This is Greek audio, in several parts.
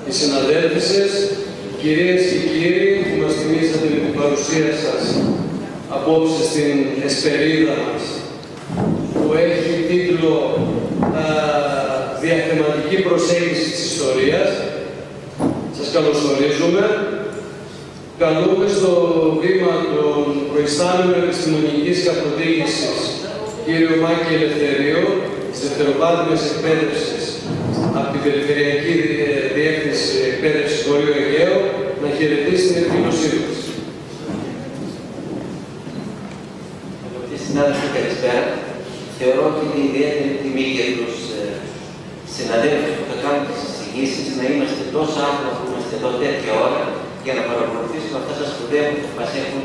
οι συναδέλφισες, κυρίες και κύριοι που μας τιμήσατε με την παρουσία σας απόψε στην εσπερίδα μας, που έχει τίτλο «Διαθεματική προσέγγιση της ιστορίας». Σας καλωσορίζουμε. Καλούμε στο βήμα των προϊστάμενων επιστημονικής καθοδήγησης κύριο Μάκη Ελευθερίου, της δευτεροβάθμιας εκπαίδευσης από την Περιφερειακή Διεύθυνση Εκπαίδευσης Βορείου Αιγαίου, να χαιρετήσει την εκδήλωσή μας. Αγαπητοί συνάδελφοι, καλησπέρα. Θεωρώ ότι είναι ιδιαίτερη τιμή για τους συναδέλφους που θα κάνουν τις εισηγήσεις να είμαστε τόσο άτομα που είμαστε εδώ τέτοια ώρα για να παρακολουθήσουμε αυτά τα σπουδαία που μας έχουν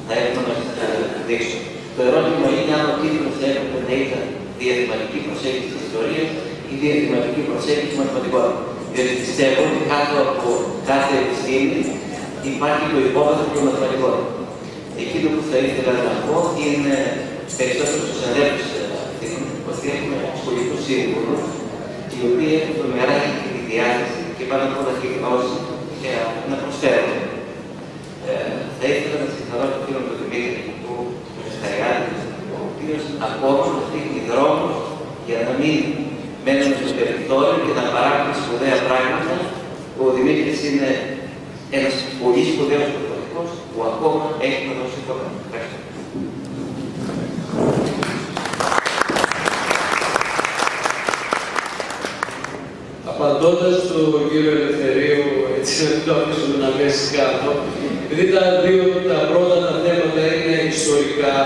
να δείξουν. Το ερώτημα είναι αν ο τίτλος θα έπρεπε να ήταν διαθεματική προσέγγιση της ιστορίας ή διαθεματική προσέγγιση των μαθηματικών. Διότι πιστεύω ότι κάτω από κάθε επιστήμη υπάρχει το υπόβαθρο των μαθηματικών. Εκείνο που θα ήθελα να πω είναι περισσότερο στους αδέλφους ότι έχουμε σχολικούς σύμβουλους, οι οποίοι έχουν το μεράκι και τη διάθεση και πάνω από όλα και τη γνώση να προσφέρουν. Θα ήθελα να συγχαρώ τον φίλο του Δημήτρη του Χρισταγιάννη, ο οποίος ακόμα μας δείχνει δρόμους για να μην μένουμε στο περιθώριο και να παράγουμε σπουδαία πράγματα. Ο Δημήτρης είναι ένας πολύ σπουδαίος προπονητικός που ακόμα έχει να δώσει το πράγμα. Ευχαριστώ. Απαντώντας στον κύριο Ελευθερίου, έτσι να το αφήσουμε να πέσει κάτω, επειδή τα πρώτα τα θέματα είναι ιστορικά,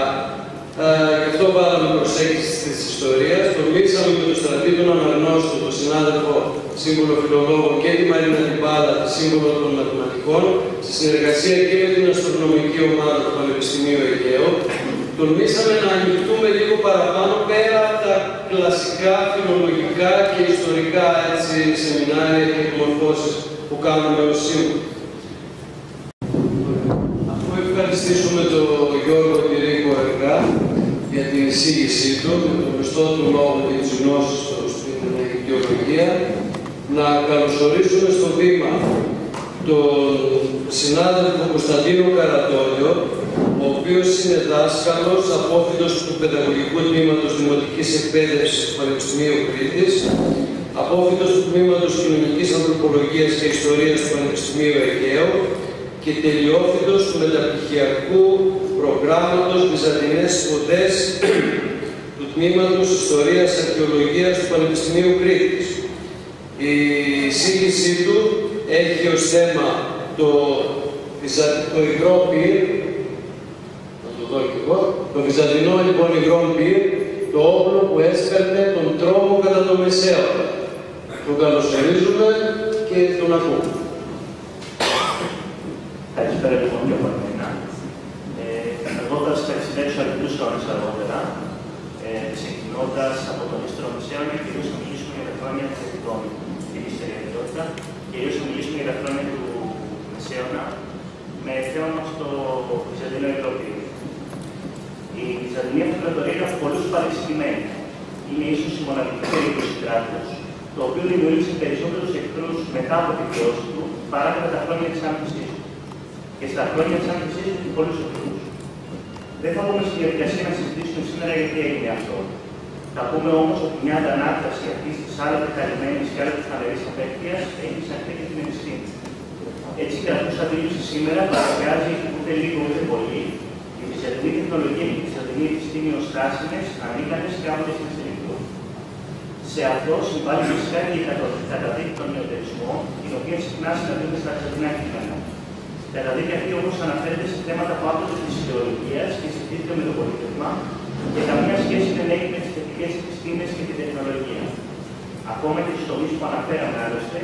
γι' αυτό βάλαμε προσέγγιση της ιστορίας, τολμήσαμε με τον Στρατή τον Αναγνώστο, τον συνάδελφο σύμβουλο φιλολόγο και τη Μαρίνα Τιμπάλα, τη σύμβουλο των μαθηματικών, στη συνεργασία και με την αστρονομική ομάδα του Πανεπιστημίου Αιγαίου, τολμήσαμε να ανοιχτούμε λίγο παραπάνω πέρα από τα κλασικά, φιλολογικά και ιστορικά σεμινάρια και εκμορφώσεις που κάνουμε ως σύμβουλοι. Αφού ευχαριστήσουμε τον Γιώργο Τυρίκο Εργά για την εισήγησή του, με τον πιστό του λόγο και τις γνώσεις του στην δικαιολογία, να καλωσορίσουμε στο βήμα τον συνάδελφο Κωνσταντίνο Καρατόλιο, ο οποίος είναι δάσκαλος, απόφοιτος του Παιδαγωγικού Τμήματος Δημοτικής Εκπαίδευσης του Πανεπιστημίου Κρήτης, απόφοιτος του Τμήματος Κοινωνικής Ανθρωπολογίας και Ιστορίας του Πανεπιστημίου Αιγαίου και τελειόφοιτος του μεταπτυχιακού προγράμματος Βυζαντινές Σπουδές του Τμήματος Ιστορίας Αρχαιολογίας του Πανεπιστημίου Κρήτης. Η εισήγησή του έχει ως θέμα το υγρό πυρ, το βυζαντινό λοιπόν υγρό πυρ, το όπλο που έσπερνε τον τρόμο κατά το Μεσαίωνα. Τον καλωσορίζουμε και τον ακούμε. Καλησπέρα λοιπόν και από εμένα. Εγώ θα σας εξηγήσω αρκετούς αιώνες αργότερα, ξεκινώντας από τον Ιστρό Μεσαίωνα, κυρίως θα μιλήσουμε για τα χρόνια της Επιστημονικότητα, κυρίως θα μιλήσουμε για τα χρόνια του Μεσαίωνα, με θέμα μας το Βυζαντινό υγρό πυρ. Η Βυζαντινή Αυτοκρατορία είναι από πολλούς παρεξηγημένη. Είναι ίσως η μοναδική περίπτωση κράτους, το οποίο δημιούργησε περισσότερους εχθρούς μετά από τη πτώση του παρά κατά τα χρόνια της άνθησής του. Και στα χρόνια της άνθησής του και πολλούς εχθρούς. Δεν θα μπούμε στη διαδικασία να συζητήσουμε σήμερα γιατί έγινε αυτό. Θα πούμε όμως ότι μια αντανάκταση αυτής της άλλοτε καλυμμένης και άλλοτε φανερής απέχειας έχει σαν και την επιστήμη. Έτσι και αυτούς αντίληψη σήμερα παραβιάζει ούτε λίγο ούτε πολύ η βυζαντινή τεχνολογία και η βυζαντινή επιστήμη ως στάσιμες, ανίκανες και άμετες να συλληφθούν. Σε αυτό συμβάλλει φυσικά και η καταδίκη των νεωτερισμών, την οποία συχνά συναντούμε στα βυζαντινά κείμενα. Η καταδίκη αυτή όμως αναφέρεται σε θέματα που άπτονται της ιδεολογίας και συζητείται με το πολίτευμα και καμία σχέση δεν έχει με τις θετικές επιστήμες και τη τεχνολογία. Ακόμα και στους τομείς που αναφέραμε άλλωστε,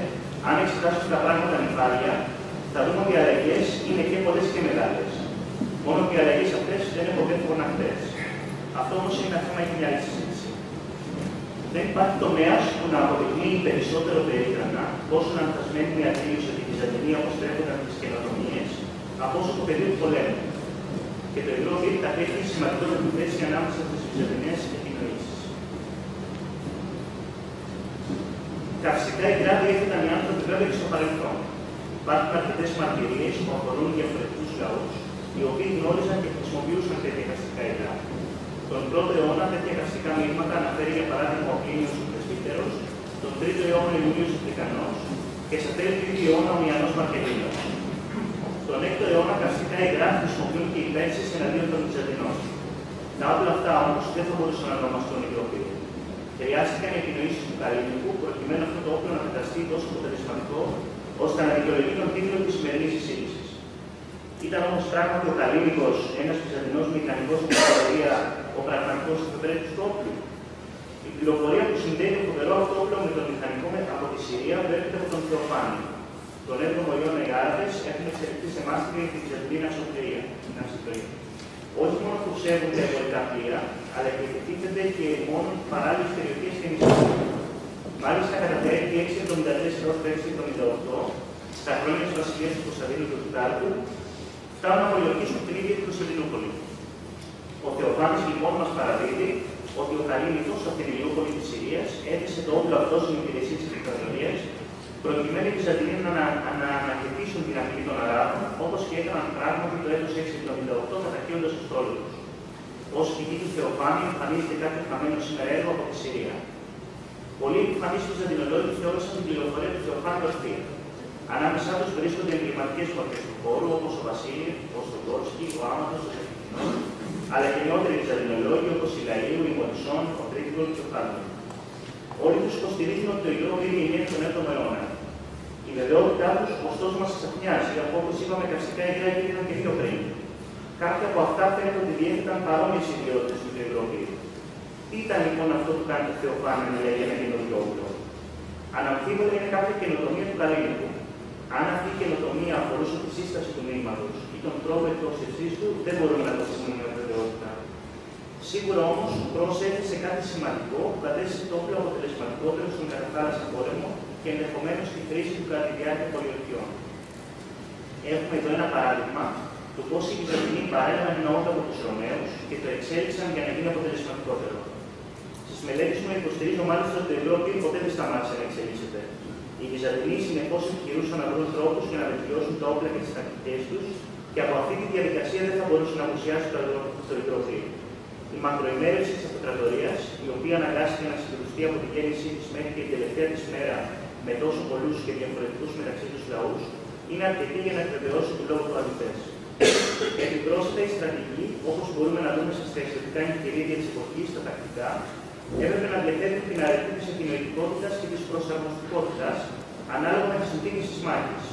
αν εξετάσουμε τα πράγματα νυφάλια, θα δούμε ότι οι αλλαγές είναι και πολλές και μεγάλες. Μόνο ότι οι αλλαγές αυτές δεν αποφεύγουν αυτές. Αυτό όμως είναι ένα θέμα για μια άλλη συζήτηση. Δεν υπάρχει τομέας που να αποδεικνύει περισσότερο περίτρανα πόσο λανθασμένη είναι η αντίληψη ότι η Βυζαντινή αποστρέφονταν τις καινοτομίες από όσο το πεδίο του πολέμου. Και το υγρό πυρ κατέχει σημαντικότερη θέση ανάμεσα στις βυζαντινές επινοήσεις. Τα φυσικά οι Γκράδοι ήταν οι άνθρωποι βέβαια και στο στο παρελθόν. Υπάρχουν αρκετές μαρτυρίες που αφορούν διαφορετικούς λαούς, οι οποίοι γνώριζαν και χρησιμοποιούσαν τέτοια καυστικά υλικά. Τον 1ο αιώνα τέτοια καυστικά μείγματα αναφέρει για παράδειγμα ο Πλίνιος ο Πρεσβύτερος, τον 3ο αιώνα ο Ιουλίος ο Αφρικανός και στα τέλη του 2ου αιώνα ο Ιαννός Μαρκελίνος. Τον 6ο αιώνα καυστικά υγρά χρησιμοποιούν και οι Πέρσες εναντίον των Βυζαντινών. Τα όπλα αυτά όμως δεν θα μπορούσαν να ονομαστούν υγροπύργο. Χρειάστηκαν οι επινοήσεις του Καλίνικου προκειμένου αυτό το όπλο να καταστεί τόσο αποτελεσματικό ώστε να δικαιολογεί τον τίτλο της σημερινής εισήγησης. Ήταν όμως πράγματι ο Καλίνικος, ένας Βυζαντινός μηχανικός στην ιστορία, ο πραγματικός εφευρέτης του όπλου. Η πληροφορία που συνδέει το φοβερό αυτό όπλο με τον μηχανικό από τη Συρία βρέθηκε από τον Θεοφάνη. Τον 7ο αιώνα οι Άραβες έχουν εξελιχθεί σε μάστιγα για τη Βυζαντινή ναυσιπλοεία. Όχι μόνο που ψεύδουν τα εμπορικά πλοία, αλλά και επιτίθενται και μόνο παράλληλες περιοχές και νησιά. Μάλιστα, κατά τα έτη 674 έως 678, στα χρόνια της βασιλείας του Κωνσταντίνου του Τετάρτου, φτάνουν να απολυτίσουν την ίδια την Κωνσταντινούπολη. Ο Θεοφάνης λοιπόν μας παραδίδει ότι ο Καλίνικος από την Ηλιούπολη της Συρίας έθεσε το όπλο αυτό στην υπηρεσία της δικτατορίας, προκειμένου οι Βυζαντινοί να αναχαιτήσουν την απειλή των Αράβων, όπως και έκαναν πράγματι το έτος 678 κατακαίοντας τους στόλους. Ως πηγή του Θεοφάνη εμφανίζεται κάποιο χαμένο σήμερα έργο από τη Συρία. Πολλοί επιφανείς Βυζαντινολόγοι θεώρησαν την πληροφορία του Θεοφάνη ορθή. Ανάμεσά τους βρίσκονται εμβληματικές μορφές του χώρου, όπως ο Βασίλης, ο Στοκόρσκι, ο Άματος, ο Σεφτινός, αλλά και νεότεροι Βυζαντινολόγοι όπως η Λαΐου, η Μωρισόν, ο Τρίτικος και ο Χάλμον. Όλοι τους υποστηρίζουν ότι το υγρό είναι η τον 7ο αιώνα. Η βεβαιότητά τους, ωστόσο, μας εξαφνιάζει, αφού όπως είπαμε, καυστικά υγρά έγιναν και πιο πριν. Κάποια από αυτά φαίνεται ότι διέθεταν παρόμοιες ιδιότητες με το υγρό πύργο. Τι ήταν λοιπόν αυτό που κάνει το Θεοφάνη να λέει ένα καινούριο όπλο? Αναμφίβολα είναι κάποια καινοτομία του Καλίνικου. Αν αυτή η καινοτομία αφορούσε τη σύσταση του μείγματος ή τον τρόπο εκτόξευσής του, δεν μπορούμε να το πούμε με βεβαιότητα. Σίγουρα όμως πρόσθεσε σε κάτι σημαντικό που κατέστησε το όπλο αποτελεσματικότερο στον καταθάλασσα πόλεμο και ενδεχομένως στη χρήση του κατά τη διάρκεια πολιορκιών. Έχουμε εδώ ένα παράδειγμα του πώς οι Βυζαντινοί παρέλαβαν ένα όπλο από τους Ρωμαίους και το εξέλιξαν για να γίνει αποτελεσματικότερο. Στις μελέτες μου υποστηρίζω μάλιστα ότι το υγρό πύργο ποτέ δεν σταμάτησε να εξελίσσεται. Οι Βυζαντινοί συνεχώς επιχειρούσαν να βρουν τρόπους για να βελτιώσουν τα όπλα και τις τακτικές τους και από αυτή τη διαδικασία δεν θα μπορούσε να απουσιάσει το υγρό πύργο. Η μακροημέρευση της αυτοκρατορίας, η οποία αναγκάστηκε να συγκρουστεί από την γέννησή της μέχρι και την τελευταία της μέρα με τόσο πολλούς και διαφορετικούς μεταξύ τους λαούς, είναι αρκετή για να επιβεβαιώσει του λόγου του αληθές. Επιπρόσθετα, η στρατηγική, όπως μπορούμε να δούμε στα στρατιωτικά εγχειρίδια της εποχής, στα τακτικά, έπρεπε να διαθέτουν την αρετή της επινοητικότητας και της προσαρμοστικότητας ανάλογα με τις συνθήκες της μάχης.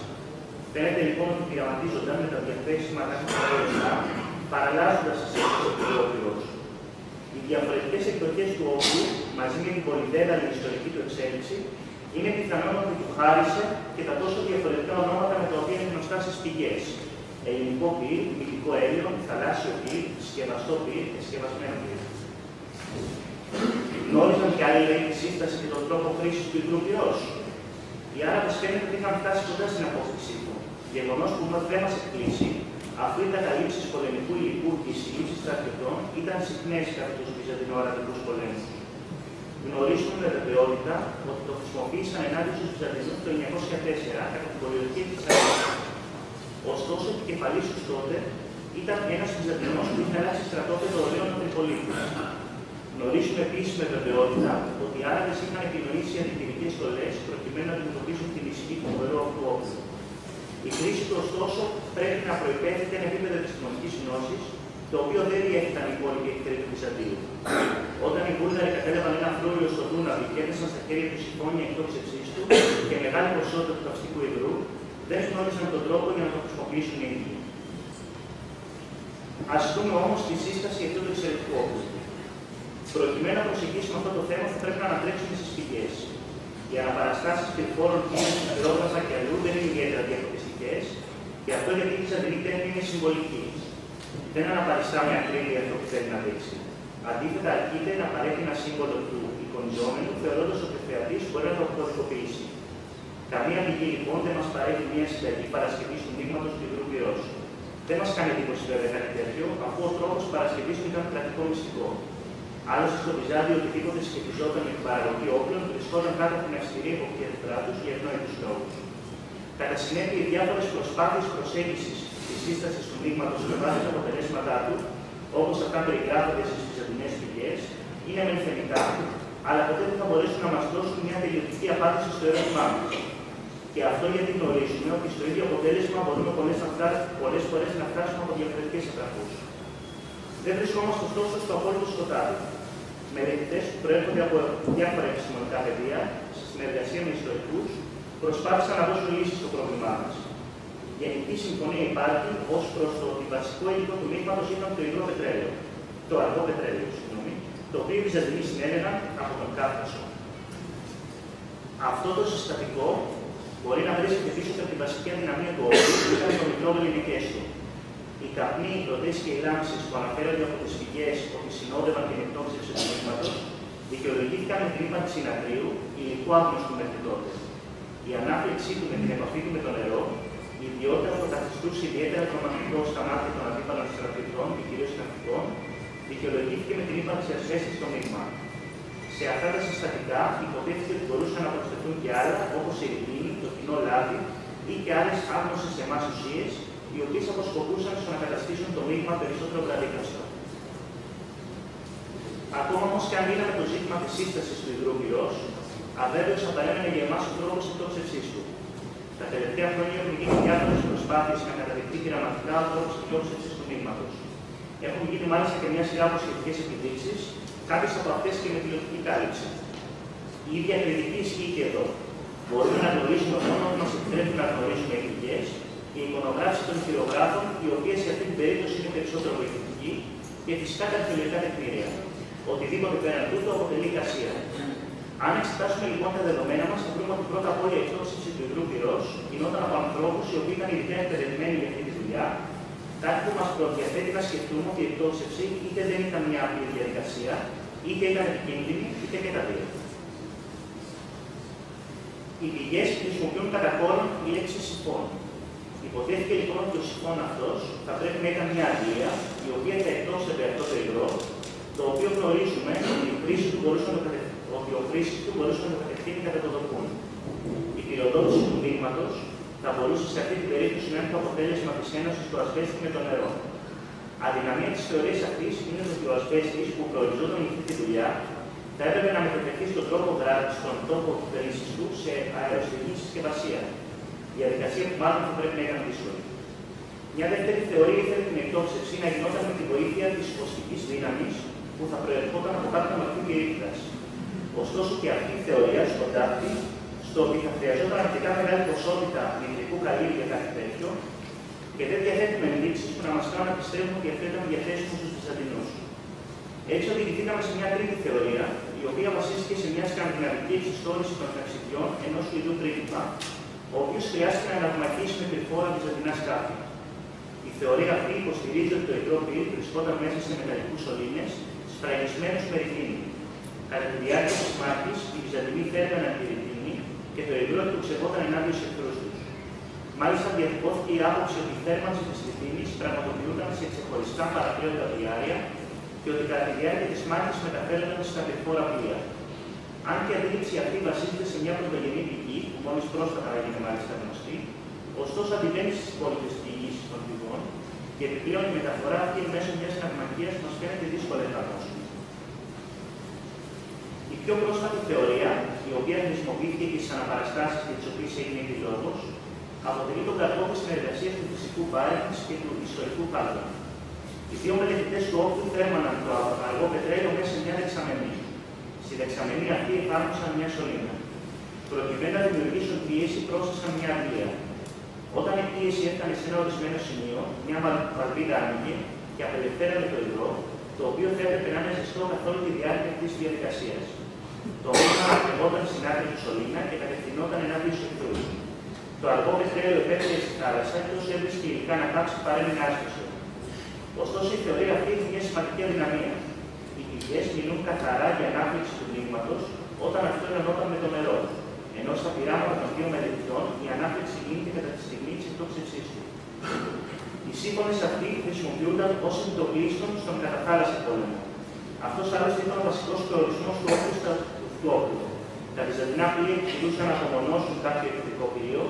Φαίνεται λοιπόν ότι πειραματίζονταν με τα διαθέσιμα τακτικά, παραλλάζοντας τις εξωτερικές. Οι διαφορετικές εκδοχές του όπλου, μαζί με την πολυδέδαλη ιστορική του εξέλιξη, είναι πιθανόν ότι του χάρισε και τα τόσο διαφορετικά ονόματα με τα οποία είναι γνωστά στις πηγές. Ελληνικό πυρ, μυθικό έλαιο, θαλάσσιο πυρ, συσκευαστό πυρ και συσκευασμένο πυρ. Γνώριζαν και άλλοι λέει τη σύσταση και τον τρόπο χρήσης του υγρού πυρός. Οι Άραβες φαίνεται ότι είχαν φτάσει κοντά στην απόκτησή του. Γεγονός που δεν μας εκπλήσει, αφού οι καταλήψεις πολεμικού υλικού και οι συλλήψεις στρατιωτών ήταν συχνές κατά τους Βυζαντινο-Αραβικούς πολέμους. Γνωρίζουμε με βεβαιότητα ότι το χρησιμοποίησαν ενάντια στους Βυζαντινούς το 904 κατά την πολιορκία της Αραβίας. Ωστόσο, ο επικεφαλής τους τότε ήταν ένας Βυζαντινός που είχε αλλάξει στρατόπεδο ωραίων Τριπολίτου. Γνωρίζουμε επίσης με βεβαιότητα ότι οι Άραβες είχαν επινοήσει αντιπυρικές στολές προκειμένου να αντιμετωπίσουν την ισχύ του φοβερού αυτού όπλου. Η χρήση του, ωστόσο, πρέπει να προϋπέθεται ένα επίπεδο επιστημονικής γνώσης, το οποίο δεν διέχυταν οι υπόλοιποι εχθροί του Βυζαντίου. Όταν οι Βούλγαροι κατέλαβαν ένα φρούριο στο Δούναβι και έδεσαν στα χέρια του συμφώνια εκτόξευσής του και μεγάλη ποσότητα του καυστικού υγρού, δεν γνώριζαν τον τρόπο για να το χρησιμοποιήσουν οι ίδιοι. Ας δούμε όμως τη σύσταση αυτού του εξαιρετικού όπλου. Προκειμένου να προσεγγίσουμε αυτό το θέμα, θα πρέπει να ανατρέξουμε στις πηγές. Οι αναπαραστάσεις πυρφόρων κύλων, πυρόγραφα και αλλού δεν είναι ιδιαίτερα διαφορετικές, και αυτό γιατί η Βυζαντινή τέχνη είναι συμβολική. Δεν αναπαριστά με ακρίβεια αυτό που θέλει να δείξει. Αντίθετα, αρκείται να παρέχει ένα σύμβολο του εικονιζόμενου, θεωρώντας ότι ο θεατής μπορεί να το κωδικοποιήσει. Καμία πηγή λοιπόν δεν μας παρέχει μια συνταγή παρασκευής του μείγματος του υγρού πυρός. Δεν μας κάνει εντύπωση βέβαια κάτι τέτοιο, αφού ο τρόπος παρασκευής του ήταν κρατικό μυστικό. Άλλωστε, στο Βυζάντιο οτιδήποτε σχετιζόταν με την παραγωγή όπλων βρισκόταν κάτω από την αυστηρή εποπτεία του κράτους για ευνόητους λόγους. Κατά συνέπεια, οι διάφορες προσπάθειες προσέγγισης της σύστασης του μείγματος με βάση τα αποτελέσματά του, όπως αυτά περιγράφονται στις βυζαντινές πηγές, είναι μεν θεμητά, αλλά ποτέ δεν θα μπορέσουν να μας δώσουν μια τελειωτική απάντηση στο ερώτημά μας. Και αυτό γιατί γνωρίζουμε ότι στο ίδιο αποτέλεσμα μπορούμε πολλές φορές να φτάσουμε από διαφορετικές επαφές. Δεν βρισκόμαστε ωστόσο στο απόλυτο σκοτάδι. Μελετητές που προέρχονται από διάφορα επιστημονικά πεδία, σε συνεργασία με ιστορικούς, προσπάθησαν να δώσουν λύσεις στο πρόβλημά μας. Γενική συμφωνία υπάρχει ως προς το ότι βασικό υλικό του μείγματος ήταν το υγρό πετρέλαιο, το αργό πετρέλαιο, το οποίο οι Βυζαντινοί συνέλεγαν από τον Κάφκασο. Αυτό το συστατικό μπορεί να βρίσκεται πίσω από την βασική αδυναμία του όρου που ήταν το μικρό βεληνικέστο. Οι καπνοί, οι πλωτές και οι λάμψεις που αναφέρονται από τις πηγές ότι συνόδευαν την εκτόξευση του μείγματος δικαιολογήθηκαν με την ύπαρξη νατρίου, υλικού άγνωστου μέχρι τότε. Η ανάφλεξή του με την επαφή του με το νερό, η ιδιότητα που το καθιστούσε ιδιαίτερα τρομακτικό στα μάτια των αντίπαλων στρατιωτών και κυρίως ναυτικών, δικαιολογήθηκε με την ύπαρξη ασβέστης στο μείγμα. Σε αυτά τα συστατικά υποτίθεται ότι μπορούσαν να προσθεθούν και άλλα, όπως η ειρήνη, το κοινό λάδι ή και άλλες άγνωστες σε εμάς ουσίες, οι οποίες αποσκοπούσαν στο να καταστήσουν το μείγμα περισσότερο βραδίκαστο. Ακόμα όμως και αν είδαμε το ζήτημα της σύστασης του υγρού πυρός, αβέβαιος θα παρέμενε για εμάς ο τρόπος εκτόξευσής του. Τα τελευταία χρόνια έχουν γίνει διάφορες προσπάθειες να καταδειχθεί πειραματικά ο τρόπος εκτόξευσης του μείγματος. Έχουν γίνει μάλιστα και μια σειρά από σχετικές επιδείξεις, κάποιες από αυτές και με τηλεοπτική κάλυψη. Η ίδια κριτική ισχύει και εδώ. Μπορούμε να γνωρίζουμε μόνο ότι μας επιτρέπουν να γνωρίζουμε οι πηγές και η εικονογράφηση των χειρογράφων, η οποία σε αυτή την περίπτωση είναι περισσότερο βοηθητική, και φυσικά τα αρχαιολογικά τεκμήρια. Οτιδήποτε πέραν τούτο αποτελεί εικασία. Αν εξετάσουμε λοιπόν τα δεδομένα μας, θα βρούμε ότι πρώτα απ' όλα η εκτόξευση του υγρού πυρός γινόταν από ανθρώπους οι οποίοι ήταν ειδικά εκπαιδευμένοι για αυτή τη δουλειά, κάτι που μας προδιαθέτει να σκεφτούμε ότι η εκτόξευση είτε δεν ήταν μια απλή διαδικασία, είτε ήταν επικίνδυνη, είτε και τα δύο. Οι πηγές χρησιμοποιούν κατά κόρον τη λέξη συμφών. Υποτίθεται λοιπόν ότι ο συμφών αυτός θα πρέπει να ήταν μια αντλία, η οποία θα εκτόξευε αυτό το υγρό, το οποίο γνωρίζουμε ότι ο χρήστης του μπορούσε να το κατευθύνει κατά το δοκούν. Η πυροδότηση του μείγματος θα μπορούσε σε αυτή την περίπτωση να είναι το αποτέλεσμα της ένωσης του ασβέστη με το νερό. Αδυναμία της θεωρίας αυτής είναι ότι ο ασβέστης που προοριζόταν για αυτή τη δουλειά θα έπρεπε να μετατεθεί στον τρόπο δράσης, στον τόπο χρήσης του σε αεροστοιχή συσκευασία. Διαδικασία που μάλλον θα πρέπει να ήταν δύσκολη. Μια δεύτερη θεωρία ήθελε την εκτόξευση να γινόταν με τη βοήθεια της κοσμικής δύναμης που θα προερχόταν από κάποια μορφή πυρίτιδας. Ωστόσο και αυτή η θεωρία σκοντάφτει στο ότι θα χρειαζόταν αρκετά μεγάλη ποσότητα νητρικού καλύβου για κάτι τέτοιο και δεν διαθέτουμε ενδείξεις που να μας κάνουν να πιστεύουμε ότι αυτό ήταν διαθέσιμο στους Βυζαντινούς. Έτσι οδηγηθήκαμε σε μια τρίτη θεωρία, η οποία βασίστηκε σε μια σκανδιναβική εξιστόρηση των ταξιδιών ενός Σουηδού πρίγκιπα, ο οποίος χρειάστηκε να αναγνωρίσει με κρυφόρα βυζαντινά σκάφη. Η θεωρία αυτή υποστηρίζει ότι το υγρό πυρ βρισκόταν μέσα σε μεταλλικούς σωλήνες, σφραγισμένους με ρητίνη. Κατά τη διάρκεια της μάχης, οι Βυζαντινοί θέρμαναν τη ρητίνη και το υγρό εκτοξευόταν ενάντια στους εχθρούς τους. Μάλιστα, διατυπώθηκε η άποψη ότι η θέρμανση της ρητίνης πραγματοποιούταν σε ξεχωριστά παραπλέοντα διάρκεια και ότι κατά τη διάρκεια της μάχης μεταφέρονταν στα κρυφόρα πλοία. Αν και η αντίληψη αυτή βασίζεται σε μια πρωτογενή πηγή, που μόλις πρόσφατα έγινε μάλιστα γνωστή, ωστόσο αντιβαίνει στις υπόλοιπες πηγές των πηγών και επιπλέον η μεταφορά αυτή μέσω μιας ναυμαχίας μας φαίνεται δύσκολα εφαρμόσιμη. Η πιο πρόσφατη θεωρία, η οποία χρησιμοποιήθηκε και στις αναπαραστάσεις για τις οποίες έγινε εκδηλώτος, αποτελεί τον καρπό της συνεργασίας του φυσικού πάρεκης και του ιστορικού κάλπου. Οι δύο μελετητές του όπλου θέρμαναν το αργό πετρέλαιο μέσα σε μια δεξαμενή. Στη δεξαμενή αυτή εφάρμοσαν μια σωλήνα. Προκειμένου να δημιουργήσουν πίεση, πρόσθεσαν μια αντλία. Όταν η πίεση έφτανε σε ένα ορισμένο σημείο, μια βαλβίδα άνοιγε και απελευθέρωνε το υγρό, το οποίο θα έπρεπε να είναι ζεστό καθ' όλη τη διάρκεια της διαδικασίας. Το μείγμα αναπνευόταν στην άκρη του σωλήνα και κατευθυνόταν ενάντια στους εχθρούς. Το αργό πετρέλαιο επέφερε στη θάλασσα και όσο έβρισκε υλικά να κάψει παρέμεινε άσχιστο. Ωστόσο, η θεωρία αυτή έχει μια σημαντική αδυναμία. Οι πηγές μιλούν καθαρά για ανάπτυξη του μείγματος όταν αυτό ενωνόταν με το νερό, ενώ στα πειράματα των δύο μελετητών η ανάπτυξη γίνεται κατά τη στιγμή της εκτόξευσής του. Οι σύμφωνες αυτοί χρησιμοποιούνταν ως επιτοπλίστων στον καταθάλασσιο πόλεμο. Αυτός άλλωστε ήταν ο βασικός προορισμός του όπλου. Τα βυζαντινά πλοία επιχειρούσαν να απομονώσουν κάποιο εχθρικό πλοίο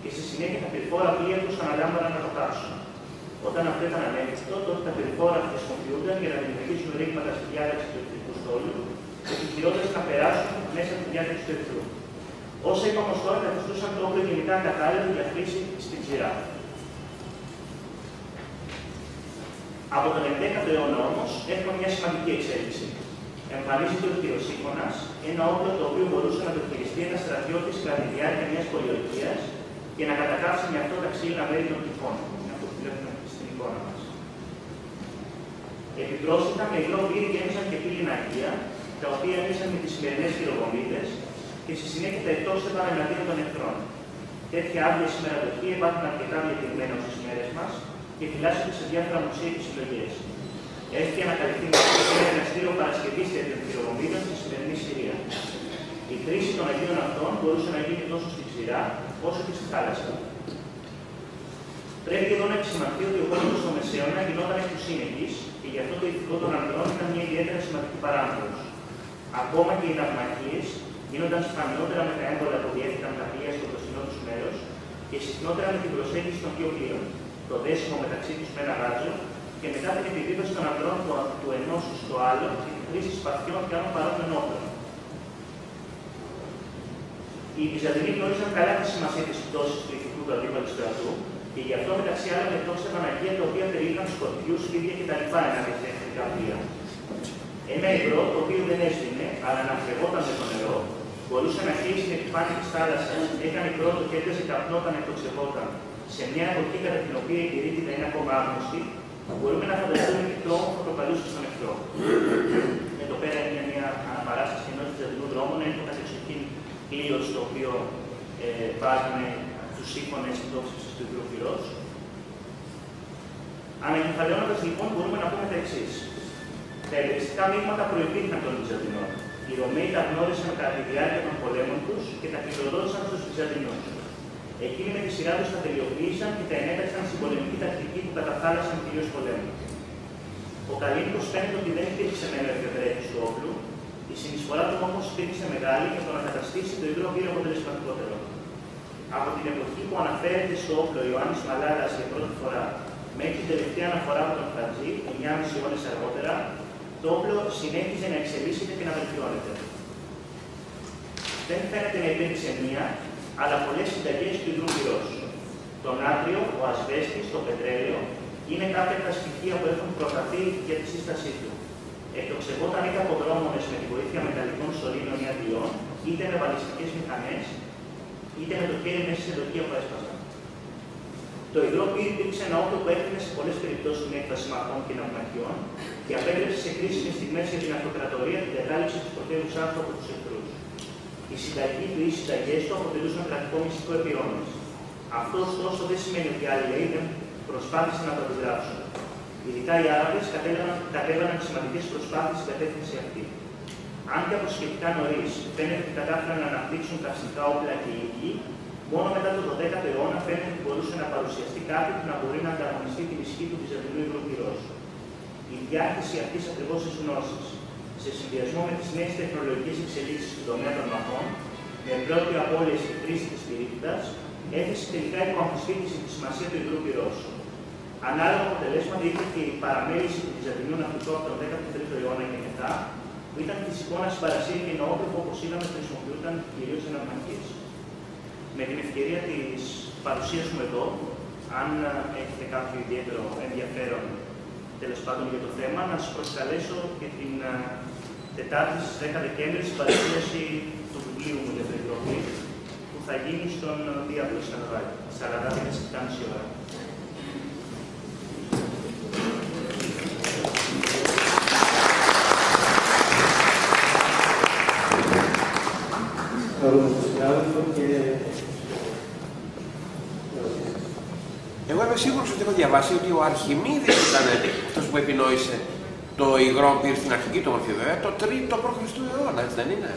και στη συνέχεια τα πυρφόρα πλοία τους αναλάμβαναν να το κάψουν. Όταν αυτό ήταν ανέφικτο, τότε τα πυρφόρα χρησιμοποιούνταν για να δημιουργήσουν ρήγματα στη διάταξη του εχθρικού στόλου και επιχειρώντας να περάσουν μέσα από τη διάταξη του εχθρού. Όσα είπαμε ως τώρα καθιστούσαν το όπλο γενικά κατάλληλο για χρήση στην ξηρά. Από τον 11ο αιώνα όμως έχουμε μια σημαντική εξέλιξη. Εμφανίζεται ο πυροσύμφωνας, ένα όπλο το οποίο μπορούσε να το χειριστεί ένας στρατιώτης κατά τη διάρκεια μιας πολιορκίας και να κατακάψει με αυτό τα ξύλινα μέρη των τυφών. Αυτό που βλέπουμε στην εικόνα μας. Επιπρόσθετα, με υγρό πύρι γέμισαν και πύληνα αγία, τα οποία έμειναν με τις σημερινές χειροβομβίδες και στη συνέχεια τα εκτόξευαν εναντίον των εχθρών. Τέτοια άδεια σήμερα δοχεία υπάρχουν αρκετά διατηρημένα στις μέρες μας και φυλάσσονται σε διάφορα μουσεία και συλλογές. Έχει ανακαλυφθεί ένα εργαστήριο παρασκευής τέτοιων χειροβομβίδων στη σημερινή Συρία. Η χρήση των αγίων αυτών μπορούσε να γίνει τόσο στη ξηρά όσο και στη θάλασσα. Πρέπει εδώ να επισημανθεί ότι ο πόλεμος στο Μεσαίωνα γινόταν εκ του σύνεγγυς και γι' αυτό το ηθικό των ανδρών ήταν μια ιδιαίτερα σημαντική παράμετρος. Ακόμα και οι ναυμαχίες γίνονταν σπανιότερα με τα έμπολα που διέφυγαν τα πλοία στο μπροστινό τους μέρος και συχνότερα με την προσέγγιση των δύο πλοίων, το δέσιμο μεταξύ τους με ένα ράτζο και μετά την επιβίβαση των ανδρών του ενός στο άλλο και τη χρήση σπαθιών και άλλων παρόμοιων όπλων. Οι Βυζαντινοί γνώριζαν καλά τη σημασία της πτώσης του ηθικού του αντίπαλου στρατού και γι' αυτό μεταξύ άλλων εκτόξευαν αγία τα οποία περιείχαν σκορπιούς, φίδια κτλ. Ενάντια στα εχθρικά πλοία. Ένα υγρό το οποίο δεν έσβηνε, αλλά αναφλεγόταν με το νερό, μπορούσε να χύσει την επιφάνεια της θάλασσας, έκανε υγρό το και ένταζε καπνό όταν εκτοξευόταν. Σε μια εποχή κατά την οποία η πυρίτιδα είναι ακόμα άγνωστη, μπορούμε να φανταστούμε και το όμορφο προκαλούσε στον εχθρό. Εδώ πέρα είναι μια αναπαράσταση ενός βυζαντινού δρόμου, είναι το κατεξοχήν πλοίο στο οποίο βάζουν τους σύμφωνες εκτόξευσης του υγρού πυρός. Ανακεφαλαιώνοντας λοιπόν, μπορούμε να πούμε τα εξής. Τα ελεγχιστικά μείγματα προϋπήρχαν των Βυζαντινών. Οι Ρωμαίοι τα γνώρισαν κατά τη διάρκεια των πολέμων τους και τα κληροδότησαν στους Βυζαντινούς. Εκείνοι με τη σειρά τους τα τελειοποίησαν και τα ενέταξαν στην πολεμική τακτική που καταφθάλασαν κυρίως πολέμου. Ο Καλίνικος φαίνεται ότι δεν υπήρξε μεν ο εφευρέτης του όπλου, η συνεισφορά του όμως υπήρξε μεγάλη για το να καταστήσει το υγρό πύρο αποτελεσματικότερο. Από την εποχή που αναφέρεται στο όπλο Ιωάννης Μαλάρας για πρώτη φορά μέχρι την τελευταία αναφορά από τον Χατζή, 9,5 αιώνες αργότερα, το όπλο συνέχιζε να εξελίσσεται και να βελτιώνεται. Δεν φαίνεται να υπήρξε μία, αλλά πολλές συνταγές του υγρού πυρός. Το νάτριο, ο ασβέστης, το πετρέλαιο είναι κάποια από τα στοιχεία που έχουν προταθεί για τη σύστασή του. Εκτοξευόταν είτε από δρόμονες με τη βοήθεια μεταλλικών σωλήνων ή αντιών, είτε με βαλιστικές μηχανές, είτε με το χέρι μέσα σε δοχεία που έσπασαν. Το υγρό πύρι υπήρξε ένα όπλο που έφυγε σε πολλές περιπτώσεις με έκφραση μαχών και ναυμαχιών και απέτρεψε σε κρίσιμες στιγμές για την αυτοκρατορία την κατάληψη της πρωτεύουσάς του από τους εχθρούς. Η συνταγή του ή οι συνταγές του αποτελούσαν κρατικό μυστικό επιρρώνες. Αυτό ωστόσο δεν σημαίνει ότι άλλοι λαοί δεν προσπάθησαν να το αντιγράψουν. Ειδικά οι Άραβες κατέβαλαν σημαντικές προσπάθειες στην κατεύθυνση αυτή. Αν και από σχετικά νωρίς φαίνεται ότι κατάφεραν να αναπτύξουν καυστικά όπλα και υλική, μόνο μετά το 12ο αιώνα φαίνεται ότι μπορούσε να παρουσιαστεί κάτι που να μπορεί να ανταγωνιστεί την ισχύ του Βυζαντινού υγρού πυρός. Η διάχυση αυτής ακριβώς της γνώσης, σε συνδυασμό με τις νέες τεχνολογικές εξελίξεις στον τομέα των μαχών, με πρώτη απώλεια στη χρήση της πυρίτιδας, έθεσε τελικά υπό αμφισβήτηση τη σημασία του υγρού πυρός. Ανάλογα αποτελέσματα είχε και η παραμέληση του Βυζαντινού ναυτικού από τον 13ο αιώνα και μετά, που ήταν φυσικό να συμπαρασύρει και νεόπλευο, όπως είδαμε, χρησιμοποιούνταν κυρίως σε ναυμαχίες. Με την ευκαιρία της παρουσίας μου εδώ, αν έχετε κάποιο ιδιαίτερο ενδιαφέρον τέλος πάντων για το θέμα, να σας προσκαλέσω και την Τετάρτη στις 10 Δεκέμβρη στην παρουσίαση του βιβλίου μου για το υγρό πύρι, που θα γίνει στον Διάβολο Σαρδάκη, 40-7,5 ώρα. Εγώ είμαι σίγουρος ότι έχω διαβάσει ότι ο Αρχιμίδης ήταν αυτός που επινόησε το υγρό πύρι στην αρχική του μορφή, βέβαια, το 3ο π.Χ. αιώνα, έτσι δεν είναι?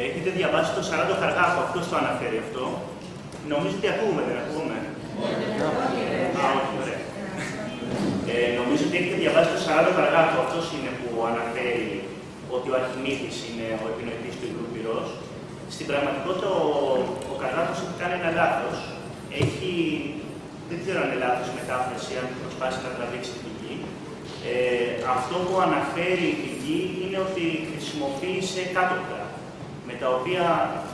Έχετε διαβάσει το 40 Χαργάκο, αυτός το αναφέρει αυτό. Νομίζω ότι ακούμε, δεν ακούμε? Όχι, ωραία. Νομίζω ότι έχετε διαβάσει το 40 Χαργάκο, αυτός είναι που αναφέρει ότι ο Αρχιμίδης είναι ο επινοητής του υγρού πυρός. Στην πραγματικότητα ο Καργάκος έχει κάνει ένα λάθος. δεν ξέρω αν είναι λάθος μετάφραση, αν προσπάσει να τραβήξει την πηγή. Αυτό που αναφέρει η πηγή είναι ότι χρησιμοποίησε κάτωπτρα,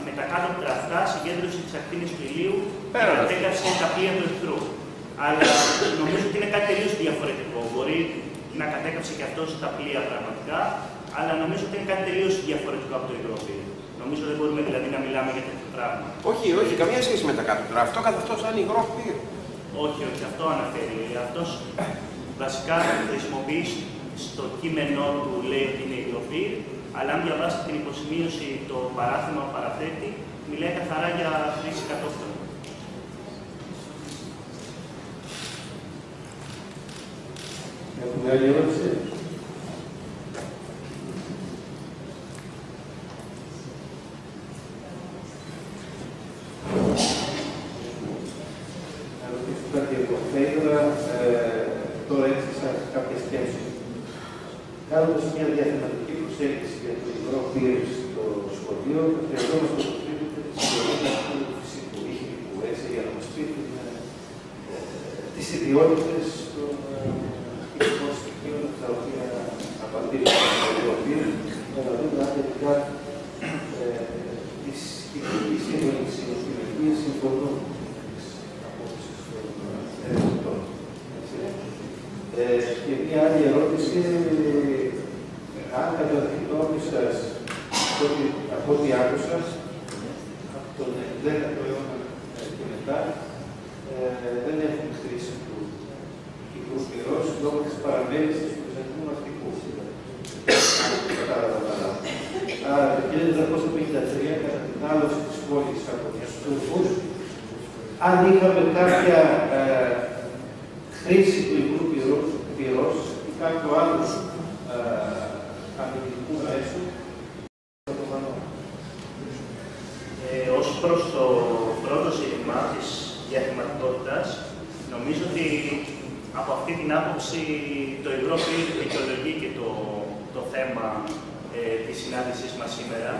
με τα κάτωπτρα αυτά συγκέντρωσε τις ακτίνες του ηλίου και κατέκαψε τα πλοία του εχθρού. Αλλά νομίζω ότι είναι κάτι τελείως διαφορετικό. Μπορεί να κατέκαψε και αυτό τα πλοία πραγματικά, αλλά νομίζω ότι είναι κάτι τελείως διαφορετικό από το υγρό πυρ. Νομίζω δεν μπορούμε δηλαδή να μιλάμε για τέτοιο πράγμα. Όχι, καμία σχέση με τα κάτωπτρα. Αυτό καθ' αυτό σαν υγρό πυρ. Όχι, αυτό αναφέρει. Αυτός βασικά χρησιμοποιεί στο κείμενό του, λέει ότι είναι υγρό πυρ, αλλά αν διαβάσετε την υποσημείωση, το παράθεμα που παραθέτει, μιλάει καθαρά για χρήση κατόπτρων. Έχουμε άλλη ερώτηση? Να ρωτήσω κάτι εγώ. Θα ήθελα τώρα έθεσα κάποια σκέψη. Κάνοντας μια διαθεματική προσέγγιση για το υγρό πυρ στο σχολείο, χρειαζόμαστε οπωσδήποτε τη συγκεκριμένη του φυσικού ή χημικού, έτσι, για να μας πει τις ιδιότητες των χημικών στοιχείων τα οποία απαντήσουν στο υγρό πυρ, για να δούμε αν τελικά τις χημικές συμβολικές συμφωνούν τις απόψεις των ερευνητών. Και μια άλλη ερώτηση, αν κατά τη γνώμη σας, από ό,τι άκουσα, από τον 10ο αιώνα και μετά, δεν έχουμε χρήση του υγρού πυρός λόγω της παραμέλησης του βυζαντινού ναυτικού. Άρα, το 1453, κατά την άλωση της πόλης από τους Τούρκους, αν είχαμε κάποια χρήση του υγρού πυρός ή κάποιο άλλο αμυντικού μέσου, θα το κάνω. Ως προς το πρώτο ζήτημα της διαθεματικότητας, νομίζω ότι από αυτή την άποψη το υγρό πυρ δικαιολογεί και το θέμα της συνάντησής μας σήμερα.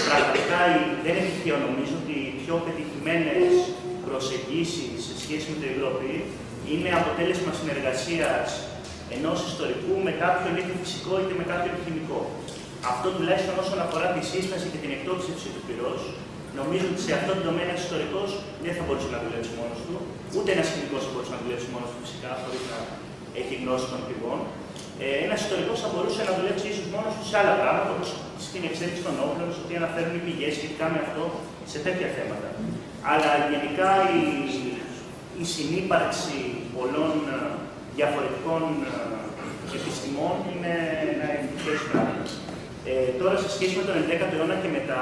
Πραγματικά δεν είναι τυχαίο, νομίζω ότι οι πιο πετυχημένες προσεγγίσεις σε σχέση με το υγρό πυρ είναι αποτέλεσμα συνεργασίας ενός ιστορικού με κάποιον είτε φυσικό είτε με κάποιον χημικό. Αυτό τουλάχιστον όσον αφορά τη σύσταση και την εκτόξευση του πυρός, νομίζω ότι σε αυτό το τομέα ένας ιστορικός δεν θα μπορούσε να δουλέψει μόνος του, ούτε ένας χημικός θα μπορούσε να δουλέψει μόνος του φυσικά, χωρίς να έχει γνώση των πηγών. Ένας ιστορικός θα μπορούσε να δουλέψει ίσως μόνος του σε άλλα πράγματα, όπως στην εξέλιξη των όπλων, στο ότι αναφέρουν οι πηγές σχετικά με αυτό σε τέτοια θέματα. Αλλά γενικά η συνύπαρξη πολλών διαφορετικών επιστημών είναι ένα ευτυχές πράγμα. Τώρα, σε σχέση με τον 11ο αιώνα και μετά,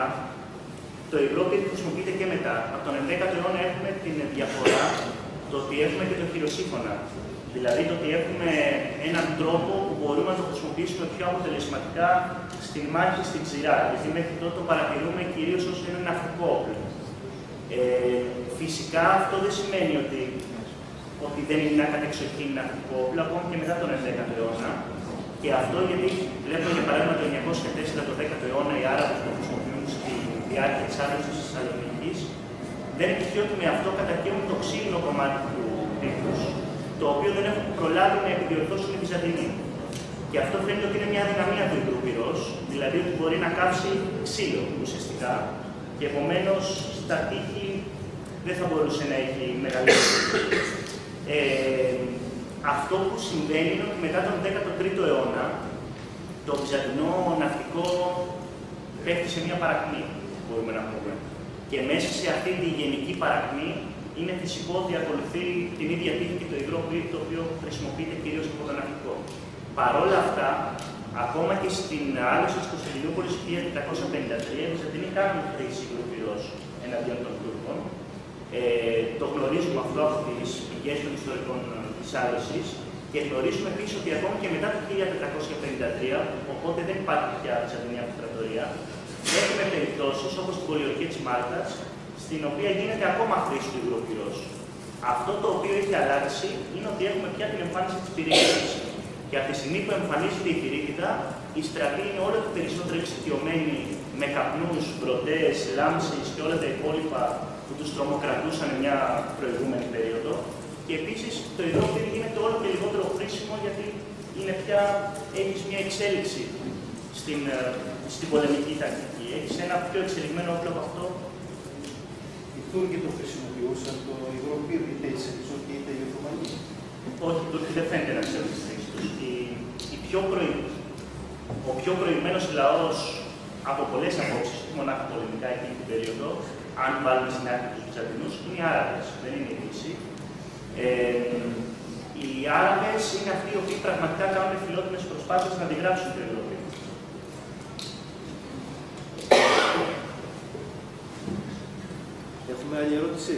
το υγρό πυρ χρησιμοποιείται και μετά. Από τον 11ο αιώνα έχουμε την διαφορά το ότι έχουμε και το χειροσύμφωνα. Δηλαδή το ότι έχουμε έναν τρόπο που μπορούμε να το χρησιμοποιήσουμε πιο αποτελεσματικά στην μάχη, στην ξηρά. Γιατί μέχρι τότε το παρατηρούμε κυρίως ως ένα ναυτικό όπλο. Φυσικά αυτό δεν σημαίνει ότι δεν είναι ένα κατεξοχήν ναυτικό όπλο, ακόμη και μετά τον 11ο αιώνα. Και αυτό γιατί βλέπουμε για παράδειγμα το 904, το 10ο αιώνα, οι Άραβες που χρησιμοποιούν στη διάρκεια της άλωσης της Θεσσαλονίκης, δεν είναι τυχαίο ότι με αυτό κατακαίουν το ξύλινο κομμάτι του τείχους, το οποίο δεν έχουν προλάβει να επιδιορθώσουν οι Βυζαντινοί. Και αυτό φαίνεται ότι είναι μια αδυναμία του υγρού πυρός, δηλαδή ότι μπορεί να κάψει ξύλο ουσιαστικά. Και επομένως στα τείχη δεν θα μπορούσε να έχει μεγαλύτερη. Αυτό που συμβαίνει είναι ότι μετά τον 13ο αιώνα το βυζαντινό ναυτικό πέφτει σε μια παρακμή, μπορούμε να πούμε. Και μέσα σε αυτή τη γενική παρακμή είναι φυσικό ότι ακολουθεί την ίδια τύχη και το υγρό πυρ, το οποίο χρησιμοποιείται κυρίως από το ναυτικό. Παρ' όλα αυτά, ακόμα και στην άλωση της Κωνσταντινούπολης 1453, οι Βυζαντινοί κάνουν χρήση υγρού πυρός εναντίον των Τούρκων. Το γνωρίζουμε αυτό από τις πηγές των ιστορικών της άλωσης και γνωρίζουμε επίσης ότι ακόμα και μετά το 1453, οπότε δεν υπάρχει πια Βυζαντινή αυτοκρατορία, έχουμε περιπτώσεις όπως την πολιορκία της Μάλτας, στην οποία γίνεται ακόμα χρήση του υγρού πυρός. Αυτό το οποίο έχει αλλάξει είναι ότι έχουμε πια την εμφάνιση της πυρίτιδας. Και από τη στιγμή που εμφανίζεται η πυρίτιδα, η στρατή είναι όλο και περισσότερο εξοικειωμένη με καπνούς, μπροτές, λάμψεις και όλα τα υπόλοιπα που τους τρομοκρατούσαν μια προηγούμενη περίοδο. Και επίσης το υγρό-πυρ γίνεται όλο και λιγότερο χρήσιμο γιατί είναι πια, έχεις μια εξέλιξη στην πολεμική τακτική. Έχεις ένα πιο εξελιγμένο όπλο από αυτό. Οι Τούρκοι το χρησιμοποιούσαν το υγρό-πυρ, είτε οι Σελτσούκοι είτε οι Οθωμανοί. Όχι, οι Τούρκοι δεν φαίνεται να ξέρουν τις θέσεις τους. Ο πιο προηγμένος λαός από πολλές απόψεις, όχι μονάχα πολεμικά εκείνη την περίοδο, αν βάλουμε στην άκρη τους Βυζαντινούς, είναι οι Άραβες, δεν είναι η Δύση. Οι Άραβες είναι αυτοί οι οποίοι πραγματικά κάνουν φιλότιμες προσπάθειες να αντιγράψουν το υγρό-πυρ. Έχουμε άλλη ερώτηση.